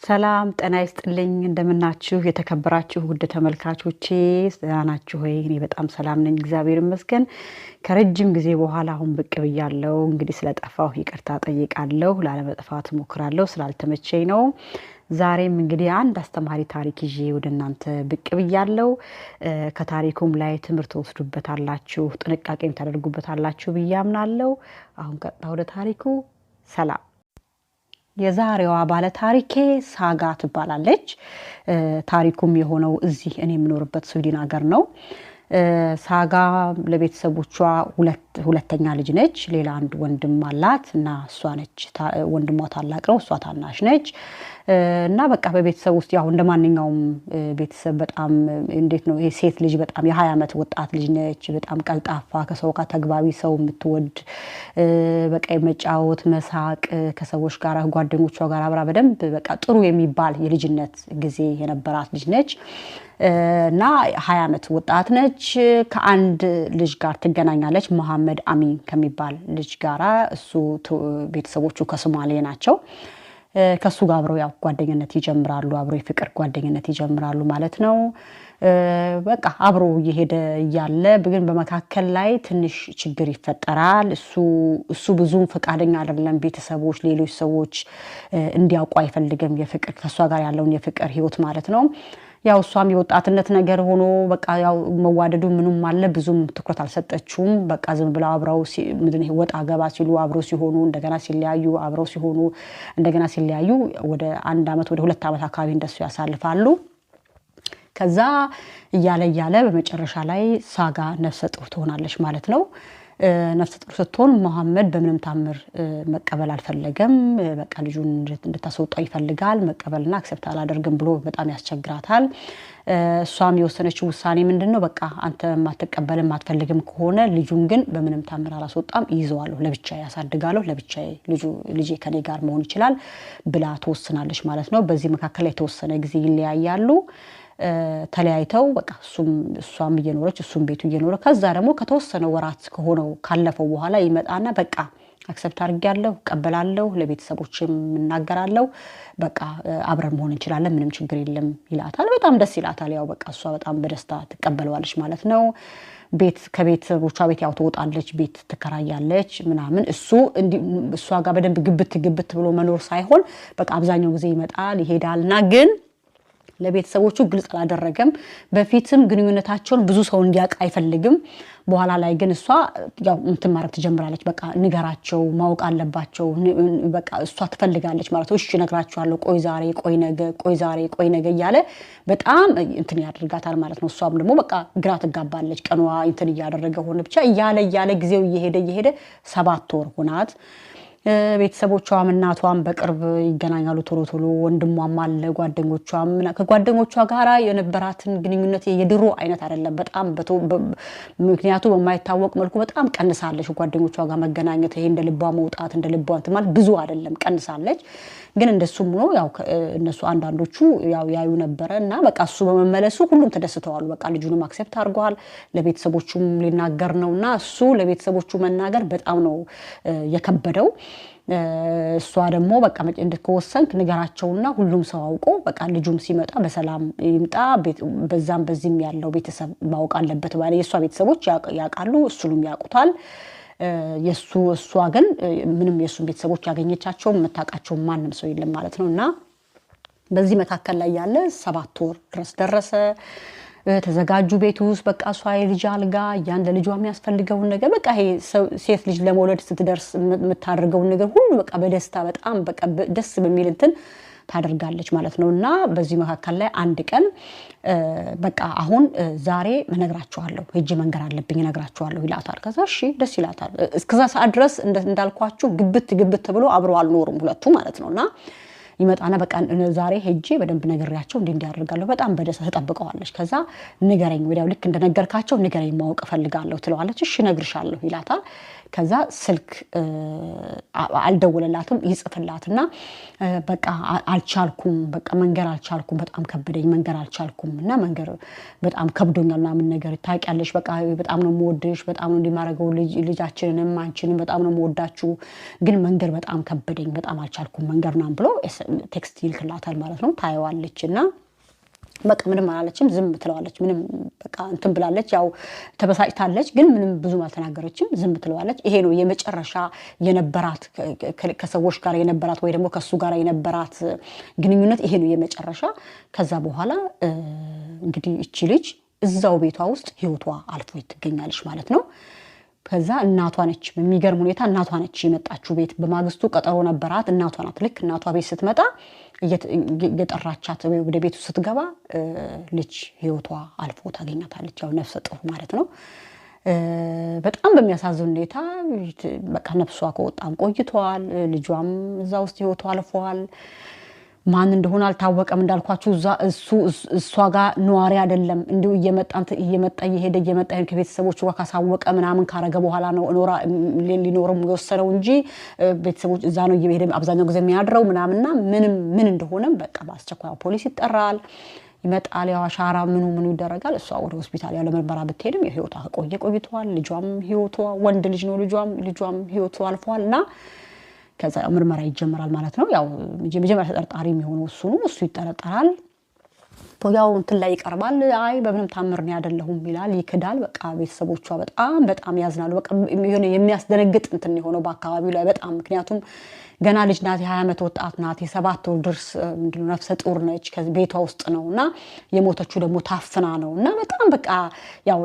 ሰላም ጤና ይስጥልኝ እንደምናችሁ የተከበራችሁ ውድ ተመልካቾቼ ሰላናችሁ ሆይ እኔ በጣም ሰላም ነኝ እግዚአብሔር ይመስገን ከረጅም ጊዜ በኋላ አሁን ብቅ ብያለሁ እንግዲህ ስለጠፋሁ ይቅርታ ጠይቃለሁ ላለመጥፋት ሞክራለሁ ስላልተመቸኝ ነው ዛሬም እንግዲህ አንድ አስተማሪ ታሪክ ይዤ ወደናንተ ብቅ ብያለሁ ከታሪኩም ላይ ትምህርት ወስዱበታላችሁ ጥንቃቄም ታደርጉበታላችሁ ብያምናለሁ አሁን ቀጥታ ወደ ታሪኩ ሰላም የዛሬዋ ባለ ታሪኬ ሳጋ ትባላለች ታሪኩም የሆነው እዚህ እኔ የምኖርበት ስዊድን ሀገር ነው ሳጋ ለቤተሰቦቿ ሁለተኛ ልጅ ነች ሌላ አንድ ወንድም አላት እና እሷ ነች ወንድሟ ታላቅ ነው እሷ ታናሽ ነች እና በቃ በቤተሰብ ውስጥ ያው እንደማንኛውም ቤተሰብ በጣም እንዴት ነው ይሄ ሴት ልጅ በጣም የ20 አመት ወጣት ልጅ ነች በጣም ቀልጣፋ ከሰው ጋር ተግባቢ ሰው የምትወድ በቃ መጫወት መሳቅ ከሰዎች ጋር ጓደኞቿ ጋር አብራ በደንብ በቃ ጥሩ የሚባል የልጅነት ጊዜ የነበራት ልጅ ነች እና 20 አመት ወጣት ነች ከአንድ ልጅ ጋር ትገናኛለች መሐመድ አሚን ከሚባል ልጅ ጋራ እሱ ቤተሰቦቹ ከሶማሌ ናቸው ከሱ ጋር አብረው ያው ጓደኝነት ይጀምራሉ አብረው የፍቅር ጓደኝነት ይጀምራሉ ማለት ነው በቃ አብረው እየሄደ ያለ ግን በመካከል ላይ ትንሽ ችግር ይፈጠራል እሱ ብዙም ፈቃደኛ አይደለም ቤተሰቦች ሌሎች ሰዎች እንዲያውቁ አይፈልግም የፍቅር ከሷ ጋር ያለውን የፍቅር ህይወት ማለት ነው ያው እሷም የወጣትነት ነገር ሆኖ በቃ ያው መዋደዱ ምንም አለ ብዙም ትኩረት አልሰጠችውም በቃ ዝም ብላ አብረው ምንድን ነው ወጣ ገባ ሲሉ አብረው ሲሆኑ እንደገና ሲለያዩ አብረው ሲሆኑ እንደገና ሲለያዩ ወደ 1 አመት ወደ 2 አመት አካባቢ እንደሱ ያሳልፋሉ ከዛ እያለ በመጨረሻ ላይ ሳጋ ነፍሰ ጡር ትሆናለች ማለት ነው ነፍሰ ጡር ስትሆን መሐመድ በምንም ታምር መቀበል አልፈለገም በቃ ልጁን እንድታስወጣው ይፈልጋል መቀበልና አክሰፕት አላደርግም ብሎ በጣም ያስቸግራታል እሷም የወሰነችው ውሳኔ ምንድነው በቃ አንተ ማትቀበልም አትፈልግም ከሆነ ልጁን ግን በምንም ታምር አላስወጣም ይዘዋለሁ ለብቻዬ ያሳድጋለሁ ለብቻዬ ልጄ ከኔ ጋር መሆን ይችላል ብላ ተወስናለች ማለት ነው በዚህ መካከል ላይ ተወሰነ ጊዜ ይለያያሉ ተለያይተው በቃ እሷም እየኖረች እሱም ቤቱ እየኖረ ከዛ ደግሞ ከተወሰነ ወራት ከሆነው ካለፈው በኋላ ይመጣና በቃ አክሰፕት አድርጌያለሁ ቀበላለሁ ለቤተሰቦችም እናገራለሁ በቃ አብረን መሆን እንችላለን ምንም ችግር የለም ይላታል በጣም ደስ ይላታል ያው በቃ እሷ በጣም በደስታ ተቀበለዋለች ማለት ነው ከቤተሰቦቿ ቤት ያው ትወጣለች ቤት ትከራያለች ምናምን እሷ ጋር በደንብ ግብት ብሎ መኖር ሳይሆን በቃ አብዛኛው ጊዜ ይመጣል ይሄዳልና ግን ለቤተሰቦቹ ግልጽ አላደረገም በፊትም ግንኙነታቸውን ብዙ ሰው እንዲያውቅ አይፈልግም በኋላ ላይ ግን እሷ ያው እንትን ማድረግ ትጀምራለች በቃ ንገራቸው ማወቅ አለባቸው በቃ እሷ ትፈልጋለች ማለት ነው እሺ ነግራቸዋለሁ ቆይ ዛሬ ቆይ ነገ እያለ በጣም እንትን ያደርጋታል ማለት ነው እሷም ደግሞ በቃ ግራ ትጋባለች ቀኗ እንትን እያደረገ ሆነ ብቻ እያለ ጊዜው እየሄደ 7 ወር ሆናት ቤተሰቦቿም እናቷም በቅርብ ይገናኛሉ ቶሎ ወንድሟም አለ ጓደኞቿም ከጓደኞቿ ጋራ የነበራትን ግንኙነት የድሮ አይነት አይደለም በጣም ምክንያቱም በማይታወቅ መልኩ በጣም ቀንሳለች ጓደኞቿ ጋር መገናኘት ይሄ እንደ ልቧ መውጣት እንደ ልቧ እንትን ማለት ብዙ አይደለም ቀንሳለች ግን እንደሱም ነው ያው እነሱ አንዳንዶቹ ያው ያዩ ነበርና በቃ እሱ በመመለሱ ሁሉም ተደስተዋል በቃ ልጁንም አክሰፕት አድርጓል ለቤተሰቦቹም ሊናገር ነውና እሱ ለቤተሰቦቹ መናገር በጣም ነው የከበደው እሷ ደግሞ በቃ እንደከወሰንክ ንገራቸውና ሁሉም ሰው አውቆ በቃ ልጁም ሲመጣ በሰላም ይምጣ በዚህም ያለው ቤተሰብ ማወቅ አለበት ባለ የሷ ቤተሰቦች ያውቃሉ እሱንም ያውቁታል እሷ ግን ምንም የሱ ቤተሰቦች ያገኘቻቸው መታቃቸው ማንንም ሰው የለም ማለት ነውና በዚህ መካከል ላይ ያለ 7 ወር ድረስ ደረሰ ተዘጋጁ ቤት ውስጥ በቃ እሷ የልጅ አልጋ ያን ለልጇ የሚያስፈልገው ነገር በቃ ይሄ ሴት ልጅ ለመውለድ ስትደርስ የምታደርገው ነገር ሁሉ በቃ በደስታ በጣም በቃ ደስ በሚል እንትን ታደርጋለች ማለት ነውና በዚህ መካከል ላይ አንድ ቀን በቃ አሁን ዛሬ እነግራችኋለሁ ሄጄ መንገር አለብኝ እነግራችኋለሁ ይላታል ከዛ እሺ ደስ ይላታል እስከዛ ሰዓት ድረስ እንዳልኳችሁ ግብት ብሎ አብረው አልኖሩም ሁለቱ ማለት ነውና ይመጣና በቃ ዛሬ ሄጄ በደንብ ነገርያቸው እንዲያደርጋለሁ በጣም በደስታ ተጠብቀዋለች ከዛ ንገረኝ ወዲያው ልክ እንደነገርካቸው ንገረኝ ማወቅ ፈልጋለሁ ትለዋለች እሺ ነግርሻለሁ ይላታል ከዛ ስልክ አልደወለላትም ይጽፍላትና በቃ አልቻልኩም በቃ መንገር አልቻልኩም በጣም ከበደኝ መንገር አልቻልኩም እና መንገር በጣም ከብዶኛልና ምን ነገር ታውቂያለሽ በቃ በጣም ነው የምወድሽ በጣም ነው እንዲማረገው ልጃችንንም አንቺንም በጣም ነው የምወዳችሁ ግን መንገር በጣም ከበደኝ በጣም አልቻልኩም መንገርና ብሎ ቴክስት ይልክላታል ማለት ነው ታየዋለችና በቃ ምንም አላለችም ዝም ትለዋለች ምንም በቃ እንትን ብላለች ያው ተበሳጭታለች ግን ምንም ብዙ አልተናገረችም ዝም ትለዋለች ይሄ ነው የመጨረሻ የነበራት ከሰዎች ጋር የነበራት ወይ ደግሞ ከሱ ጋር የነበራት ግንኙነት ይሄ ነው የመጨረሻ ከዛ በኋላ እንግዲህ እቺ ልጅ እዛው ቤቷ ውስጥ ህይወቷ አልፎ ትገኛለች ማለት ነው ከዛ እናቷ ነች በሚገርም ሁኔታ እናቷ ነች የመጣችው ቤት በማግስቱ ቀጠሮ ነበራት እናቷ ናት ልክ እናቷ ቤት ስትመጣ እየጠራቻት ወደ ቤቱ ስትገባ ልጅ ህይወቷ አልፎ ታገኛታለች ያው ነፍሰ ጡር ማለት ነው በጣም በሚያሳዝን ሁኔታ በቃ ነፍሷ ከወጣም ቆይቷል ልጇም እዛ ውስጥ ህይወቷ አልፏል ማን እንደሆነ አልታወቀም እንዳልኳችሁ እሷ ጋር ኗሪ አይደለም እንዲው እየመጣ እየመጣ ከቤተሰቦቹ ጋር ካሳወቀ ምናምን ካረገ በኋላ ነው ኖራ ሊኖርም ወሰነው እንጂ ቤተሰቦች እዛ ነው እየሄደ አብዛኛው ጊዜ የሚያድረው ምናምንና ምን እንደሆነ በቃ ባስቸኳይ ፖሊስ ይጠራል ይመጣል ያው አሻራ ምኑ ይደረጋል እሷ ወደ ሆስፒታል ያለ ምርመራ ብትሄድም የህይወቷ ቆይቷል ልጇም ህይወቷ ወንድ ልጅ ነው ልጇም ህይወቷ አልፏልና ከዛ ምርመራ ይጀምራል ማለት ነው ያው መጀመሪያ ተጠርጣሪ የሚሆነው እሱ ይጠረጠራል ያው እንትን ላይ ይቀርባል አይ በምንም ታምር ነው ያደለሁም ይላል ይክዳል በቃ ቤተሰቦቿ በጣም ያዝናሉ በቃ የሚያስደነግጥ እንትን የሆነው በአካባቢው ላይ በጣም ምክንያቱም ገና ልጅ ናት 20 ዓመት ወጣት ናት የ7 ወር ድርስ ምንድነው ነፍሰ ጡር ነች ከቤቷ ውስጥ ነውና የሞተችው ደግሞ ታፍና ነውና በጣም በቃ ያው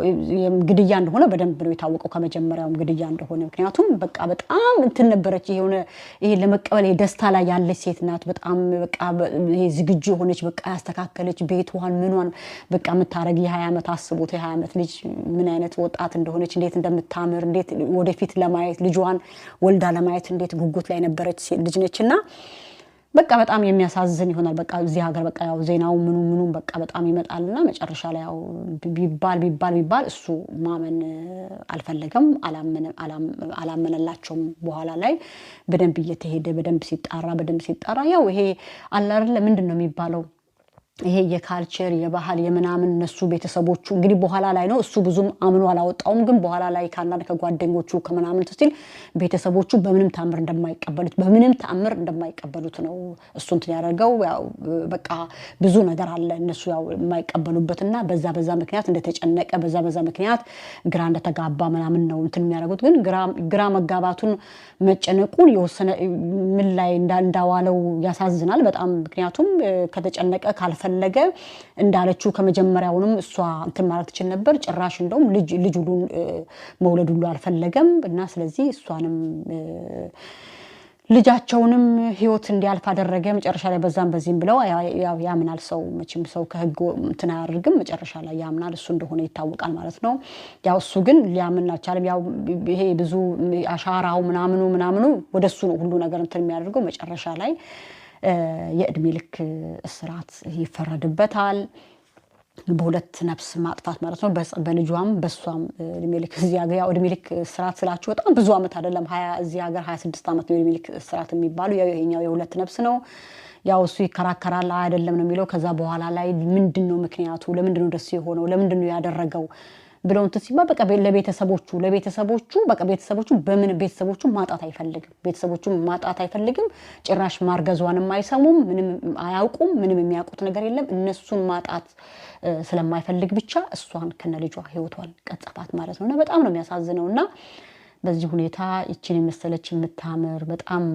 ግድያ እንደሆነ በደንብ ነው የታወቀው ከመጀመሪያውም ግድያ እንደሆነ ምክንያቱም በቃ በጣም እንትን ነበረች ይሄ ለመቀበል የደስታ ላይ ያለች ሴት ናት በጣም በቃ ይሄ ዝግጁ ሆነች በቃ ያስተካከለች ቤቷን ምኗን በቃ መታረግ የ20 ዓመት አስቦት የ20 ዓመት ልጅ ምን አይነት ወጣት እንደሆነች እንዴት እንደምታምር እንዴት ወደፊት ለማየት ልጇን ወልዳ ለማየት እንዴት ጉጉት ላይ ነበረች ልጅ ነችና በቃ በጣም የሚያሳዝን ይሆናል በቃ እዚህ ሀገር በቃ ያው ዜናው ምኑ በቃ በጣም ይመጣልና መጨረሻ ላይ ያው ቢባል እሱ ማመን አልፈለገም አላመነላቸውም በኋላ ላይ በደንብ እየተሄደ በደንብ ሲጣራ ያው ይሄ አለ አይደል ምንድነው የሚባለው ይሄ የካልቸር የባህል የምናምን እነሱ ቤተሰቦቹ እንግዲህ በኋላ ላይ ነው እሱ ብዙም አምኖ አላወጣውም ግን በኋላ ላይ ካናን ከጓደኞቹ ከመናምን ተስቲል ቤተሰቦቹ በምንም ተአምር እንደማይቀበሉት ነው እሱ እንትን ያደርገው ያው በቃ ብዙ ነገር አለ እነሱ ያው የማይቀበሉበትና በዛ ምክንያት እንደተጨነቀ በዛ ምክንያት ግራ እንደተጋባ ምናምን ነው እንትን የሚያደርጉት ግን ግራ መጋባቱን መጨነቁን የወሰነ ምን ላይ እንዳዋለው ያሳዝናል በጣም ምክንያቱም ከተጨነቀ ፈለገ እንዳለችው ከመጀመሪያውንም እሷ እንትን ማለት ይችላል ነበር ጭራሽ እንደውም ልጅ ሁሉ መውለድ ሁሉ አልፈለገም እና ስለዚህ እሷንም ልጃቸውንም ህይወት እንዲያልፍ አደረገ መጨረሻ ላይ በዛም ብለው ያው ያምናል ሰው መቼም ሰው ከህግ እንትን አያደርግም መጨረሻ ላይ ያምናል እሱ እንደሆነ ይታወቃል ማለት ነው ያው እሱ ግን ሊያምን አልቻለም ያው ይሄ ብዙ አሻራው ምናምኑ ወደሱ ነው ሁሉ ነገር እንትን የሚያደርገው መጨረሻ ላይ የእድሜ ልክ እስራት ይፈረድበታል በሁለት ነፍስ ማጥፋት ማለት ነው በልጇም በሷም እድሜ ልክ እዚህ ሀገር ያው እድሜ ልክ እስራት ስላችሁ በጣም ብዙ አመት አይደለም 20 እዚህ ሀገር 26 አመት ነው እድሜ ልክ እስራት የሚባለው ያው ይሄኛው የሁለት ነፍስ ነው ያው እሱ ይከራከራል አይደለም ነው የሚለው ከዛ በኋላ ላይ ምንድነው ምክንያቱ ለምንድነው ደስ የሆነው ለምንድነው ያደረገው ብለው እንት ሲባ በቃ ለቤተሰቦቹ በቃ ቤተሰቦቹ ማጣት አይፈልግም ጭራሽ ማርገዟንም አይሰሙም ምንም አያውቁም ምንም የሚያውቁት ነገር የለም እነሱን ማጣት ስለማይፈልግ ብቻ እሷን ከነልጇ ህይወቷን ቀጠፋት ማለት ነውና በጣም ነው የሚያሳዝነውና በዚህ ሁኔታ እቺን መሰለች የምታምር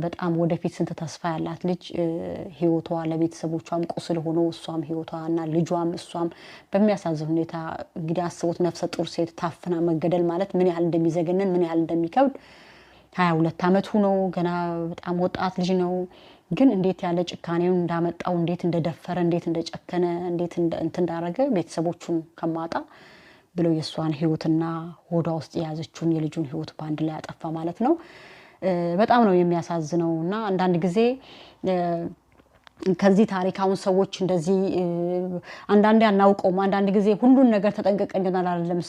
በጣም ወደፊት ስንት ተስፋ ያላት ልጅ ህይወቷ ለቤተሰቦቿም ቁስል ሆኖ እሷም ህይወቷና ልጇም እሷም በሚያሳዝን ሁኔታ እንግዲህ አስቦት ነፍሰ ጡር ሴት ታፍና መገደል ማለት ምን ያህል እንደሚዘገነን ምን ያህል እንደሚከብድ 22 አመቱ ነው ገና በጣም ወጣት ልጅ ነው ግን እንዴት ያለ ጭካኔው እንዳመጣው እንዴት እንደደፈረ እንዴት እንደጨከነ እንዴት እንዳረገ ቤተሰቦቹን ከማጣ ብለው የሷን ህይወትና ሆዷ ውስጥ ያዘችውን የልጁን ህይወት ባንድ ላይ ያጠፋ ማለት ነው በጣም ነው የሚያሳዝነውና አንዳንድ ጊዜ ከዚህ ታሪክ አሁን ሰዎች እንደዚህ አንዳንዴ አናውቀውም አንዳንድ ጊዜ ሁሉን ነገር ተጠንቀቀን አይደለም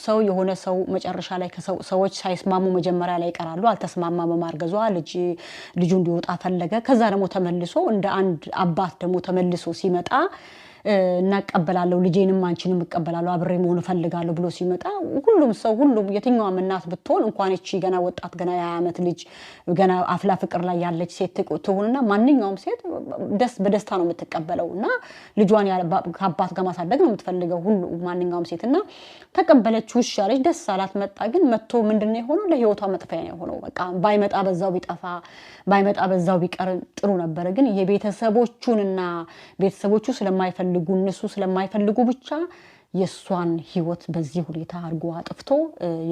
ሰው የሆነ ሰው መጨረሻ ላይ ሰዎች ሳይስማሙ መጀመሪያ ላይ ይቀራሉ አልተስማማም በማርገዟ ልጁ እንዲወጣ ፈለገ ከዛ ደግሞ ተመልሶ እንደ አንድ አባት ደግሞ ተመልሶ ሲመጣ እናቀበላለሁ ልጄንም አንቺንም እቀበላለሁ አብሬ መሆን ፈልጋለሁ ብሎ ሲመጣ ሁሉም የትኛውም እናት ብትሆን እንኳን እቺ ገና ወጣት ገና የ20 ልጅ ገና አፍላ ፍቅር ላይ ያለች ሴት ትሆንና ማንኛውም ሴት በደስታ ነው የምትቀበለውና ልጇን ከአባት ጋር ማሳደግ ነው የምትፈልገው ሁሉ ማንኛውም ሴትና ተቀበለችው እሺ አለች ደስ አላት መጣ ግን መጥቶ ምንድነው የሆነው ለህይወቷ መጥፋያ ነው የሆነው በቃ ባይመጣ በዛው ቢጠፋ ባይመጣ በዛው ቢቀር ጥሩ ነበር ግን የቤተሰቦቹንና ቤተሰቦቹ ስለማይፈልጉ እነሱ ስለማይፈልጉ ብቻ የሷን ህይወት በዚህ ሁኔታ አርጎ አጥፍቶ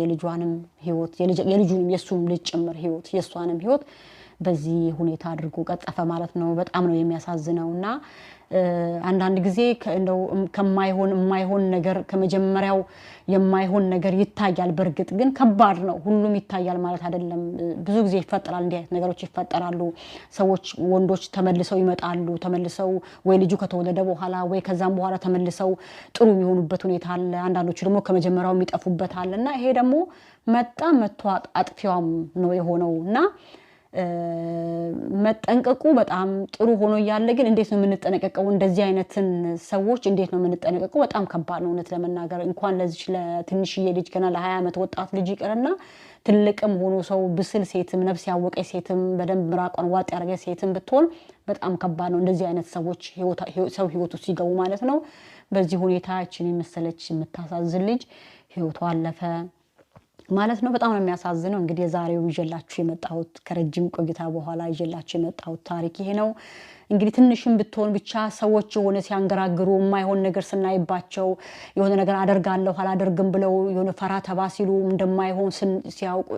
የልጇንም ህይወት የልጁንም የሱንም ልጅ ጭምር ህይወት የሷንም ህይወት በዚህ ሁኔታ አድርጎ ቀጠፈ ማለት ነው በጣም ነው የሚያሳዝነውና አንዳንድ ጊዜ እንደው የማይሆን ነገር ከመጀመሪያው የማይሆን ነገር ይታያል በርግጥ ግን ከባድ ነው ሁሉም ይታያል ማለት አይደለም ብዙ ጊዜ ይፈጠራል እንዲህ አይነት ነገሮች ይፈጠራሉ ሰዎች ወንዶች ተመልሰው ይመጣሉ ተመልሰው ወይ ልጁ ከተወለደ በኋላ ወይ ከዛም በኋላ ተመልሰው ጥሩ የሚሆኑበት ሁኔታ አለ አንዳንዶቹ ደግሞ ከመጀመሪያው የሚጠፉበት አለና ይሄ ደግሞ መጥቶ አጥፊያም ነው የሆነውና መጠንቀቁ በጣም ጥሩ ሆኖ ያለ ግን እንዴት ነው የምንጠነቀቀው እንደዚህ አይነትን ሰዎች እንዴት ነው የምንጠነቀቀው በጣም ከባድ ነው እውነት ለመናገር እንኳን ለዚህ ለትንሽዬ ልጅ ገና ለ20 ዓመት ወጣት ልጅ ይቀርና ትልቅም ሆኖ ሰው ብስል ሴትም ነፍስ ያወቀች ሴትም በደንብ ምራቋን ዋጥ ያረገ ሴትም ብትሆን በጣም ከባድ ነው እንደዚህ አይነት ሰዎች ሰው ህይወቱ ሲገቡ ማለት ነው በዚህ ሁኔታ እቺን መሰለች የምታሳዝን ልጅ ህይወቷ አለፈ ማለት ነው በጣም የሚያሳዝነው እንግዲህ የዛሬው ይጀላችሁ የመጣሁት ከረጅም ቆይታ በኋላ ይጀላችሁ የመጣሁት ታሪክ ይሄ ነው እንግዲህ ትንሽም ብትሆን ብቻ ሰዎች የሆነ ሲያንገራግሩ የማይሆን ነገር ስናይባቸው የሆነ ነገር አደርጋለሁ አላደርግም ብለው የሆነ ፈራ ተባ ሲሉ እንደማይሆን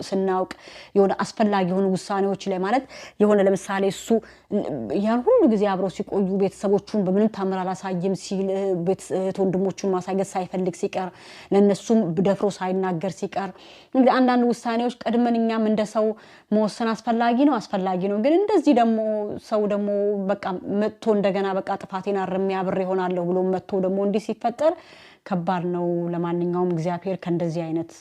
ስናውቅ የሆነ አስፈላጊ የሆኑ ውሳኔዎች ላይ ማለት የሆነ ለምሳሌ እሱ ያን ሁሉ ጊዜ አብረው ሲቆዩ ቤተሰቦቹን በምንም ታምር አላሳየም ሲል ወንድሞቹን ማሳየት ሳይፈልግ ሲቀር ለነሱም ደፍሮ ሳይናገር ሲቀር እንግዲህ አንዳንድ ውሳኔዎች ቀድመንኛም እንደሰው መወሰን አስፈላጊ ነው ግን እንደዚህ ደግሞ ሰው ደግሞ በቃ መጥቶ እንደገና በቃ ጥፋቴን አርሜ አብሬ ሆናለሁ ብሎ መጥቶ ደግሞ እንዲህ ሲፈጠር ከባድ ነው ለማንኛውም እግዚአብሔር ከእንደዚህ አይነት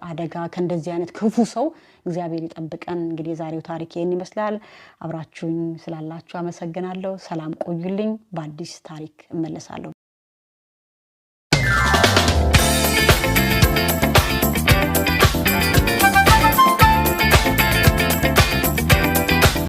አደጋ ከእንደዚህ አይነት ክፉ ሰው እግዚአብሔር ይጠብቀን እንግዲህ የዛሬው ታሪክ ይሄን ይመስላል አብራችሁኝ ስላላችሁ አመሰግናለሁ ሰላም ቆዩልኝ በአዲስ ታሪክ እመለሳለሁ